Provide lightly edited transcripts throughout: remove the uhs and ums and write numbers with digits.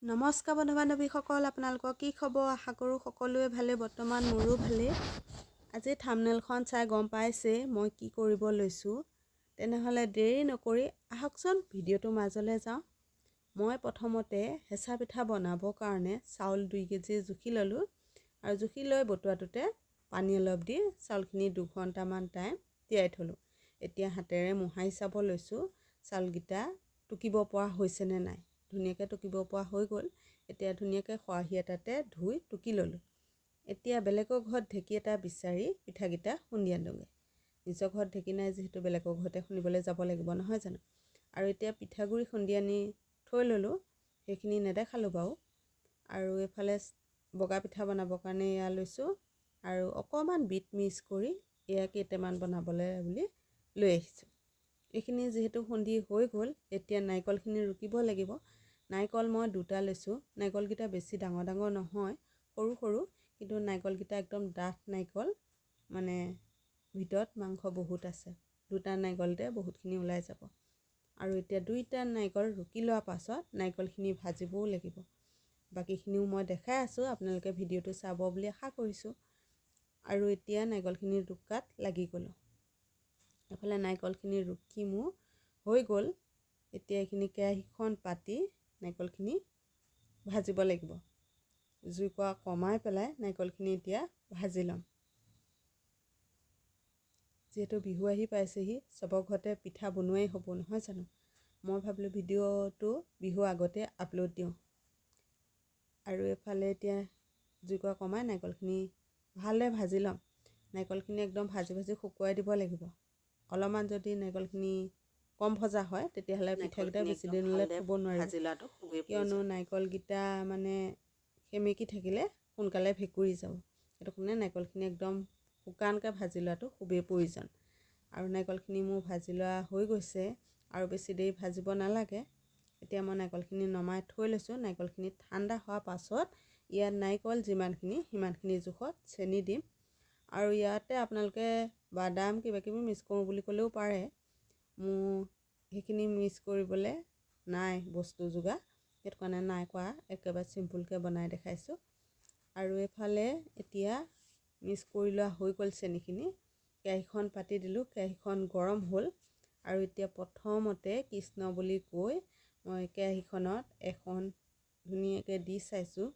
নমস্কাৰ বন্ধু বান্ধৱীসকল, আপোনালোকৰ কি খবৰ? আশা কৰোঁ সকলোৱে ভালে। বৰ্তমান মোৰো ভালেই। আজি থাম্বনেইলখন চাই গম পাইছে মই কি কৰিব লৈছোঁ। তেনেহ'লে দেৰি নকৰি আহকচোন ভিডিঅ'টোৰ মাজলৈ যাওঁ। মই প্ৰথমতে হেঁচা পিঠা বনাবৰ কাৰণে চাউল 2 কেজি জুখি ল'লোঁ আৰু জুখি লৈ বটুৱাটোতে পানী অলপ দি চাউলখিনি 2 ঘণ্টামান টাইম তিয়াই থ'লোঁ। এতিয়া হাতেৰে মোহাৰি চাব লৈছোঁ চাউলকেইটা টুকিব পৰা হৈছেনে নাই। ধুনীয়াকৈ টুকিব পৰা হৈ গ'ল। এতিয়া ধুনীয়াকৈ খৰাহী এটাতে ধুই টুকি ল'লোঁ। এতিয়া বেলেগৰ ঘৰত ঢেঁকী এটা বিচাৰি পিঠাকেইটা খুন্দি আনোগৈ। নিজৰ ঘৰত ঢেঁকী নাই যিহেতু বেলেগৰ ঘৰতে খুন্দিবলৈ যাব লাগিব নহয় জানো। আৰু এতিয়া পিঠাগুড়ি খুন্দি আনি থৈ ল'লোঁ, সেইখিনি নেদেখালোঁ বাৰু। আৰু এইফালে বগা পিঠা বনাবৰ কাৰণে এয়া লৈছোঁ আৰু অকণমান বিট মিক্স কৰি এয়া কেইটামান বনাবলৈ বুলি লৈ আহিছোঁ। এইখিনি যিহেতু খুন্দি হৈ গ'ল, এতিয়া নাৰিকলখিনি ৰুকিব লাগিব। নাৰিকল মই 2টা লৈছোঁ। নাৰিকলকেইটা বেছি ডাঙৰ ডাঙৰ নহয়, সৰু সৰু, কিন্তু নাৰিকলকেইটা একদম ডাঠ নাৰিকল, মানে ভিতৰত মাংস বহুত আছে। 2টা নাৰিকলতে বহুতখিনি ওলাই যাব। আৰু এতিয়া 2টা নাৰিকল ৰুকি লোৱাৰ পাছত নাৰিকলখিনি ভাজিবও লাগিব। বাকীখিনিও মই দেখাই আছোঁ, আপোনালোকে ভিডিঅ'টো চাব বুলি আশা কৰিছোঁ। আৰু এতিয়া নাৰিকলখিনি ৰুকাত লাগি গ'লোঁ। এইফালে নাৰিকলখিনি ৰুকি মোৰ হৈ গ'ল। এতিয়া এইখিনি কেৰাহীখন পাতি নাৰিকলখিনি ভাজিব লাগিব। জুইকুৰা কমাই পেলাই নাৰিকলখিনি এতিয়া ভাজি ল'ম। যিহেতু বিহু আহি পাইছেহি, চবৰ ঘৰতে পিঠা বনোৱাই হ'ব নহয় জানো। মই ভাবিলোঁ ভিডিঅ'টো বিহুৰ আগতে আপলোড দিওঁ। আৰু এইফালে এতিয়া জুইকুৰা কমাই নাৰিকলখিনি ভালদৰে ভাজি ল'ম। নাৰিকলখিনি একদম ভাজি ভাজি শুকুৱাই দিব লাগিব। অলপমান যদি নাৰিকলখিনি কম ভজা হয় তেতিয়াহ'লে পিঠাকেইটা বেছি দিনলৈ থ'ব নোৱাৰিব। কিয়নো নাৰিকলকেইটা মানে সেমেকি থাকিলে সোনকালে ভেঁকুৰি যাব। সেইটো কাৰণে নাৰিকলখিনি একদম শুকানকৈ ভাজি লোৱাটো খুবেই প্ৰয়োজন। আৰু নাৰিকলখিনি মোৰ ভাজি লোৱা হৈ গৈছে আৰু বেছি দেৰি ভাজিব নালাগে। এতিয়া মই নাৰিকলখিনি নমাই থৈ লৈছোঁ। নাৰিকলখিনি ঠাণ্ডা হোৱাৰ পাছত ইয়াত নাৰিকল যিমানখিনি সিমানখিনি জোখত চেনি দিম। আৰু ইয়াতে আপোনালোকে বাদাম কিবাকিবি মিক্স কৰোঁ বুলি ক'লেও পাৰে। মোৰ সেইখিনি মিক্স কৰিবলৈ নাই বস্তু যোগাৰ, সেইটো কাৰণে নাই কৰা, একেবাৰে চিম্পুলকৈ বনাই দেখাইছোঁ। আৰু এইফালে এতিয়া মিক্স কৰি লোৱা হৈ গ'ল চেনিখিনি। কেৰাহীখন পাতি দিলোঁ, কেৰাহীখন গৰম হ'ল। আৰু এতিয়া প্ৰথমতে কৃষ্ণ বুলি কৈ মই কেৰাহীখনত এখন ধুনীয়াকৈ দি চাইছোঁ।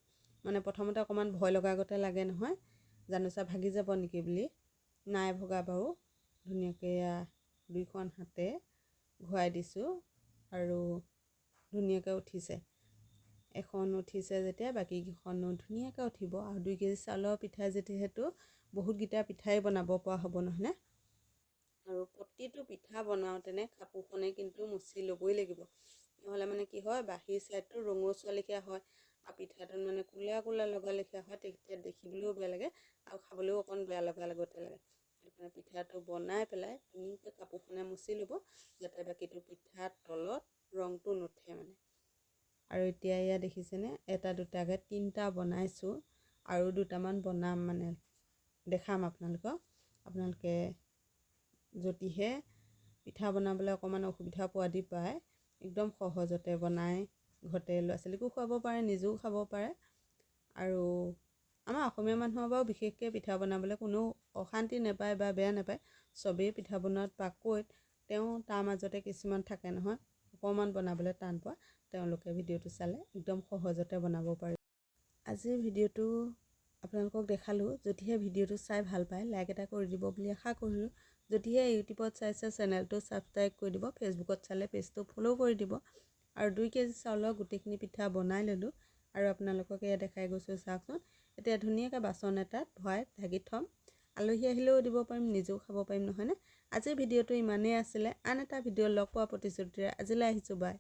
মানে প্ৰথমতে অকণমান ভয় লগা আগতে লাগে নহয়, জানোচা ভাগি যাব নেকি বুলি। নাই ভগা বাৰু, ধুনীয়াকৈ 2খন হাতে ঘূৰাই দিছোঁ আৰু ধুনীয়াকৈ উঠিছে। এখন উঠিছে যেতিয়া বাকীকেইখনো ধুনীয়াকৈ উঠিব। আৰু 2 কেজি চাউলৰ পিঠা যিহেতু বহুতকেইটা পিঠাই বনাব পৰা হ'ব নহয়নে। আৰু প্ৰতিটো পিঠা বনাওঁতেনে কাপোৰখনে কিন্তু মুচি ল'বই লাগিব। নহ'লে মানে কি হয়, বাহিৰ চাইডটো ৰঙচুৱা লেখীয়া হয় আৰু পিঠাটোত মানে কোলা কোলা লগা লেখীয়া হয়। তেতিয়া দেখিবলৈও বেয়া লাগে আৰু খাবলৈও অকণ বেয়া লগা লগতে লাগে। সেইকাৰণে পিঠাটো বনাই পেলাই ধুনীয়াকৈ কাপোৰখনে মুচি ল'ব, যাতে বাকীটো পিঠাৰ তলত ৰংটো নুঠে মানে। আৰু এতিয়া এয়া দেখিছেনে, এটা দুটাকৈ 3টা বনাইছোঁ আৰু 2টামান বনাম, মানে দেখাম আপোনালোকক। আপোনালোকে যদিহে পিঠা বনাবলৈ অকণমান অসুবিধা পোৱা দি পায়, একদম সহজতে বনাই ঘৰতে ল'ৰা ছোৱালীকো খুৱাব পাৰে, নিজেও খাব পাৰে। আৰু আমাৰ অসমীয়া মানুহৰ বাৰু বিশেষকৈ পিঠা বনাবলৈ কোনেও অশান্তি নাপায় বা বেয়া নাপায়। চবেই পিঠা বনোৱাত পাকৈত। তেওঁ তাৰ মাজতে কিছুমান থাকে নহয় অকণমান বনাবলৈ টান পোৱা, তেওঁলোকে ভিডিঅ'টো চালে একদম সহজতে বনাব পাৰে। আজিৰ ভিডিঅ'টো আপোনালোকক দেখালোঁ। যদিহে ভিডিঅ'টো চাই ভাল পায় লাইক এটা কৰি দিব বুলি আশা কৰিলোঁ। যদিহে ইউটিউবত চাইছে চেনেলটো ছাবস্ক্ৰাইব কৰি দিব, ফেচবুকত চালে পেজটো ফ'ল' কৰি দিব। আৰু 2 কেজি চাউলৰ গোটেইখিনি পিঠা বনাই ল'লোঁ আৰু আপোনালোকক এয়া দেখাই গৈছোঁ চাওকচোন। এতিয়া ধুনীয়াকৈ বাচন এটাত ভৰাই ঢাকি থ'ম। আলহী আহিলেও দিব পাৰিম, নিজেও খাব পাৰিম নহয়নে। আজিৰ ভিডিঅ'টো ইমানেই আছিলে। আন এটা ভিডিঅ' লগ পোৱা প্ৰতিশ্ৰুতিৰে আজিলৈ আহিছোঁ, বাই।